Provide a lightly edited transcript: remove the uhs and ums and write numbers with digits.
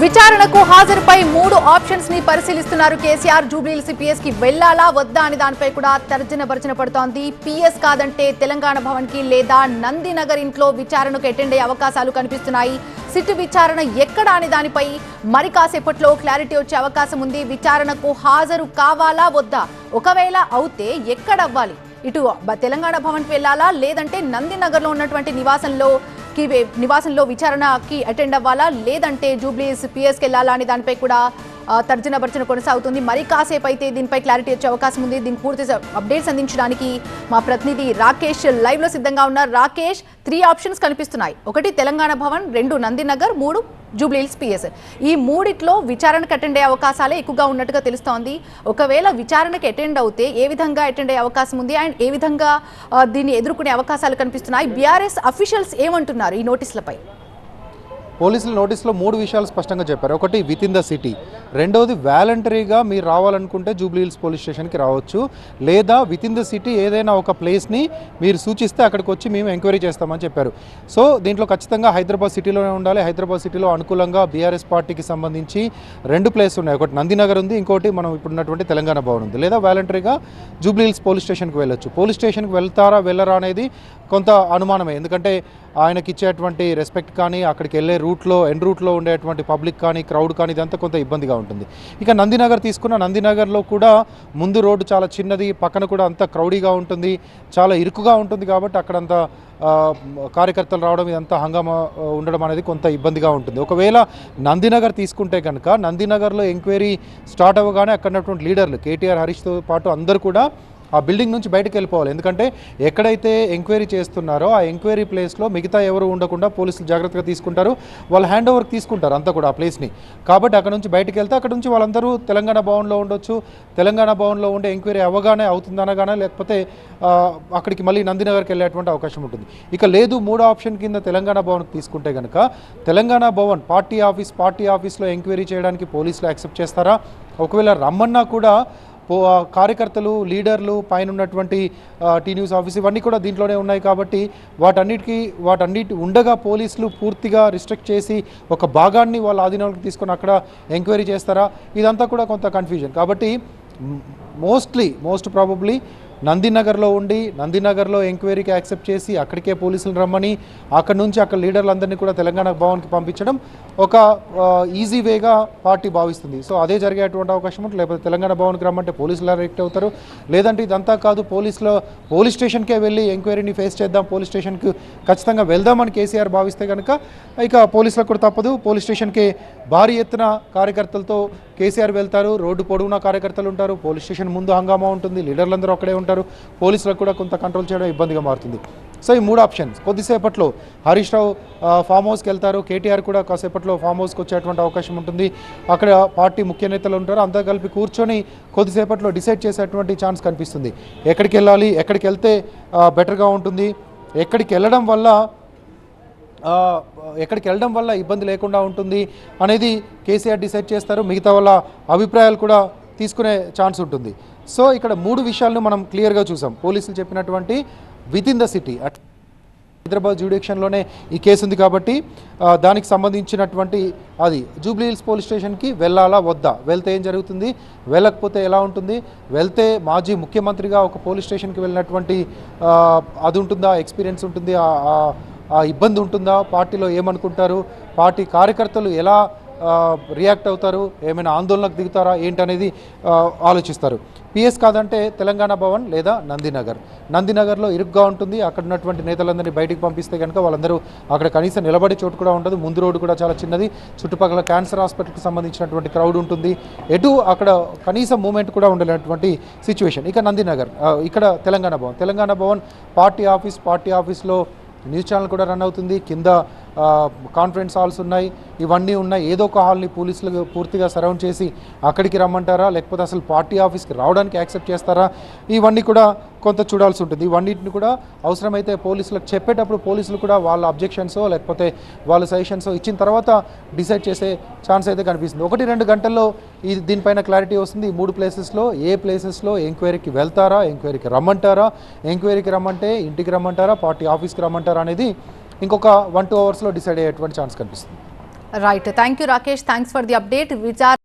విచారణకు హాజరుపై 3 ఆప్షన్స్ ని పరిశీలిస్తున్నారు కేసీఆర్. జూబ్లీహిల్స్ పిఎస్ కి వెళ్లాలా వద్దా అని దానిపై కూడా తర్జన పడుతోంది. పిఎస్ కాదంటే తెలంగాణ భవన్ కి లేదా నందినగర్ ఇంట్లో విచారణకు అటెండ్ అయ్యే అవకాశాలు కనిపిస్తున్నాయి. సిట్ విచారణ ఎక్కడ అని దానిపై మరి కాసేపట్లో క్లారిటీ వచ్చే అవకాశం ఉంది. విచారణకు హాజరు కావాలా వద్దా, ఒకవేళ అవుతే ఎక్కడ అవ్వాలి, ఇటు తెలంగాణ భవన్ కి వెళ్లాలా లేదంటే నందినగర్ లో ఉన్నటువంటి నివాసంలో విచారణకి అటెండ్ అవ్వాలా లేదంటే జూబ్లీహిల్స్ పిఎస్కి వెళ్ళాలా అని దానిపై కూడా తర్జన కొనసాగుతుంది. మరి కాసేపు అయితే దీనిపై క్లారిటీ వచ్చే అవకాశం ఉంది. దీని పూర్తి అప్డేట్స్ అందించడానికి మా ప్రతినిధి రాకేష్ లైవ్ లో సిద్ధంగా ఉన్నారు. రాకేష్, 3 ఆప్షన్స్ కనిపిస్తున్నాయి. 1 తెలంగాణ భవన్, 2 నందినగర్, 3 జూబ్లీహిల్స్ పిఎస్. ఈ మూడిట్లో విచారణకు అటెండ్ అయ్యే అవకాశాలే ఎక్కువగా ఉన్నట్టుగా తెలుస్తోంది. ఒకవేళ విచారణకు అటెండ్ అవుతే ఏ విధంగా అటెండ్ అయ్యే అవకాశం ఉంది అండ్ ఏ విధంగా దీన్ని ఎదుర్కొనే అవకాశాలు కనిపిస్తున్నాయి? బీఆర్ఎస్ అఫీషియల్స్ ఏమంటున్నారు ఈ నోటీసులపై? పోలీసులు నోటీసులో 3 విషయాలు స్పష్టంగా చెప్పారు. 1 విత్ ఇన్ ద సిటీ, 2ది వాలంటరీగా మీరు రావాలనుకుంటే జూబ్లీహిల్స్ పోలీస్ స్టేషన్కి రావచ్చు, లేదా విత్ ఇన్ ద సిటీ ఏదైనా ఒక ప్లేస్ని మీరు సూచిస్తే అక్కడికి వచ్చి మేము ఎంక్వైరీ చేస్తామని చెప్పారు. సో దీంట్లో ఖచ్చితంగా హైదరాబాద్ సిటీలోనే ఉండాలి. హైదరాబాద్ సిటీలో అనుకూలంగా బీఆర్ఎస్ పార్టీకి సంబంధించి 2 ప్లేస్ ఉన్నాయి. ఒకటి నందినగర్ ఉంది, ఇంకోటి మనం ఇప్పుడున్నటువంటి తెలంగాణ భవన్ ఉంది. లేదా వాలంటరీగా జూబ్లీహిల్స్ పోలీస్ స్టేషన్కి వెళ్ళొచ్చు. పోలీస్ స్టేషన్కి వెళ్తారా వెళ్ళరా అనేది కొంత అనుమానమే, ఎందుకంటే ఆయనకి ఇచ్చేటువంటి రెస్పెక్ట్ కానీ అక్కడికి వెళ్ళే ఎన్ రూట్లో ఉండేటువంటి పబ్లిక్ కానీ క్రౌడ్ కానీ ఇదంతా కొంత ఇబ్బందిగా ఉంటుంది. ఇక నందినగర్ తీసుకున్న నందినగర్లో కూడా ముందు రోడ్డు చాలా చిన్నది, పక్కన కూడా అంత క్రౌడీగా ఉంటుంది, చాలా ఇరుకుగా ఉంటుంది. కాబట్టి అక్కడంత కార్యకర్తలు రావడం ఇదంతా హంగామా ఉండడం అనేది కొంత ఇబ్బందిగా ఉంటుంది. ఒకవేళ నందినగర్ తీసుకుంటే కనుక నందినగర్లో ఎంక్వైరీ స్టార్ట్ అవ్వగానే అక్కడ ఉన్నటువంటి లీడర్లు కేటీఆర్, హరీష్తో పాటు అందరూ కూడా ఆ బిల్డింగ్ నుంచి బయటకు వెళ్ళిపోవాలి. ఎందుకంటే ఎక్కడైతే ఎంక్వైరీ చేస్తున్నారో ఆ ఎంక్వైరీ ప్లేస్లో మిగతా ఎవరు ఉండకుండా పోలీసులు జాగ్రత్తగా తీసుకుంటారు, వాళ్ళు హ్యాండ్ ఓవర్కి తీసుకుంటారు అంతా కూడా ఆ ప్లేస్ని. కాబట్టి అక్కడ నుంచి బయటకు వెళ్తే అక్కడ నుంచి వాళ్ళందరూ తెలంగాణ భవన్లో ఉండొచ్చు. తెలంగాణ భవన్లో ఉండే ఎంక్వైరీ అవ్వగానే అవుతుందనగానే, లేకపోతే అక్కడికి మళ్ళీ నందినగర్కి వెళ్ళేటువంటి అవకాశం ఉంటుంది. ఇక లేదు 3వ ఆప్షన్ కింద తెలంగాణ భవన్కి తీసుకుంటే కనుక తెలంగాణ భవన్ పార్టీ ఆఫీస్లో ఎంక్వైరీ చేయడానికి పోలీసులు యాక్సెప్ట్ చేస్తారా? ఒకవేళ రమ్మన్నా కూడా కార్యకర్తలు, లీడర్లు, పైన ఉన్నటువంటి టీ న్యూస్ ఆఫీస్ ఇవన్నీ కూడా దీంట్లోనే ఉన్నాయి. కాబట్టి వాటన్నిటి ఉండగా పోలీసులు పూర్తిగా రిస్ట్రిక్ట్ చేసి ఒక భాగాన్ని వాళ్ళ ఆధీనంలోకి తీసుకొని అక్కడ ఎంక్వైరీ చేస్తారా? ఇదంతా కూడా కొంత కన్ఫ్యూజన్. కాబట్టి మోస్ట్ ప్రాబబ్లీ నందినగర్లో ఉండి నందినగర్లో ఎంక్వైరీకి యాక్సెప్ట్ చేసి అక్కడికే పోలీసులు రమ్మని అక్కడ నుంచి అక్కడ లీడర్లందరినీ కూడా తెలంగాణ భవన్కి పంపించడం ఒక ఈజీ వేగా పార్టీ భావిస్తుంది. సో అదే జరిగేటువంటి అవకాశం ఉంటుంది. లేకపోతే తెలంగాణ భవన్కి రమ్మంటే పోలీసులు రియాక్ట్ అవుతారు. లేదంటే ఇదంతా కాదు, పోలీస్ స్టేషన్కే వెళ్ళి ఎంక్వైరీని ఫేస్ చేద్దాం, పోలీస్ స్టేషన్కి ఖచ్చితంగా వెళ్దామని కేసీఆర్ భావిస్తే కనుక ఇక పోలీసులకు కూడా తప్పదు. పోలీస్ స్టేషన్కి భారీ ఎత్తున కార్యకర్తలతో కేసీఆర్ వెళ్తారు. రోడ్డు పొడవునా కార్యకర్తలు ఉంటారు. పోలీస్ స్టేషన్ ముందు హంగామా ఉంటుంది, లీడర్లందరూ అక్కడే ఉంటారు. పోలీసులకు కూడా కొంత కంట్రోల్ చేయడం ఇబ్బందిగా మారుతుంది. సో ఈ 3 ఆప్షన్స్. కొద్దిసేపట్లో హరీష్ రావు ఫామ్ హౌస్కి వెళ్తారు. కేటీఆర్ కూడా కాసేపట్లో ఫామ్ హౌస్కి వచ్చేటువంటి అవకాశం ఉంటుంది. అక్కడ పార్టీ ముఖ్య నేతలు ఉంటారు. అంతా కలిపి కూర్చొని కొద్దిసేపట్లో డిసైడ్ చేసేటువంటి ఛాన్స్ కనిపిస్తుంది. ఎక్కడికి వెళ్ళాలి, ఎక్కడికి వెళ్తే బెటర్గా ఉంటుంది, ఎక్కడికి వెళ్ళడం వల్ల ఇబ్బంది లేకుండా ఉంటుంది అనేది కేసీఆర్ డిసైడ్ చేస్తారు. మిగతా వాళ్ళ అభిప్రాయాలు కూడా తీసుకునే ఛాన్స్ ఉంటుంది. సో ఇక్కడ 3 విషయాలను మనం క్లియర్గా చూసాం. పోలీసులు చెప్పినటువంటి within the city, Hyderabad జ్యూడిక్షన్లోనే ఈ కేసు ఉంది కాబట్టి దానికి సంబంధించినటువంటి అది జూబ్లీహిల్స్ పోలీస్ స్టేషన్కి వెళ్ళాలా వద్దా, వెళ్తే ఏం జరుగుతుంది, వెళ్ళకపోతే ఎలా ఉంటుంది, వెళ్తే మాజీ ముఖ్యమంత్రిగా ఒక పోలీస్ స్టేషన్కి వెళ్ళినటువంటి అది ఉంటుందా, ఎక్స్పీరియన్స్ ఉంటుంది, ఆ ఇబ్బంది ఉంటుందా, పార్టీలో ఏమనుకుంటారు, పార్టీ కార్యకర్తలు ఎలా రియాక్ట్ అవుతారు, ఏమైనా ఆందోళనకు దిగుతారా ఏంటనేది ఆలోచిస్తారు. పిఎస్ కాదంటే తెలంగాణ భవన్ లేదా నందినగర్లో ఇరుగ్గా ఉంటుంది. అక్కడ ఉన్నటువంటి నేతలందరినీ బయటికి పంపిస్తే కనుక వాళ్ళందరూ అక్కడ కనీసం నిలబడే చోటు కూడా ఉండదు. ముందు రోడ్డు కూడా చాలా చిన్నది, చుట్టుపక్కల క్యాన్సర్ హాస్పిటల్కి సంబంధించినటువంటి క్రౌడ్ ఉంటుంది, ఎటు అక్కడ కనీసం మూమెంట్ కూడా ఉండలేనటువంటి సిచ్యువేషన్. ఇక నందినగర్, ఇక్కడ తెలంగాణ భవన్ పార్టీ ఆఫీస్లో న్యూస్ ఛానల్ కూడా రన్ అవుతుంది. కింద కాన్ఫరెన్స్ హాల్స్ ఉన్నాయి, ఇవన్నీ ఉన్నాయి. ఏదో ఒక హాల్ని పోలీసులు పూర్తిగా సరౌండ్ చేసి అక్కడికి రమ్మంటారా, లేకపోతే అసలు పార్టీ ఆఫీస్కి రావడానికి యాక్సెప్ట్ చేస్తారా, ఇవన్నీ కూడా కొంత చూడాల్సి ఉంటుంది. ఇవన్నిటిని కూడా అవసరమైతే పోలీసులకు చెప్పేటప్పుడు పోలీసులు కూడా వాళ్ళ అబ్జెక్షన్సో లేకపోతే వాళ్ళ సజెషన్సో ఇచ్చిన తర్వాత డిసైడ్ చేసే ఛాన్స్ అయితే కనిపిస్తుంది. 1-2 గంటల్లో దీనిపైన క్లారిటీ వస్తుంది. ఈ 3 ప్లేసెస్లో ఏ ప్లేసెస్లో ఎంక్వైరీకి వెళ్తారా, ఎంక్వైరీకి రమ్మంటే ఇంటికి రమ్మంటారా, పార్టీ ఆఫీస్కి రమ్మంటారా అనేది ఇంకొక 1-2 అవర్స్లో డిసైడ్ అయ్యేటువంటి ఛాన్స్ కనిపిస్తుంది. Right, thank you Rakesh, thanks for the update.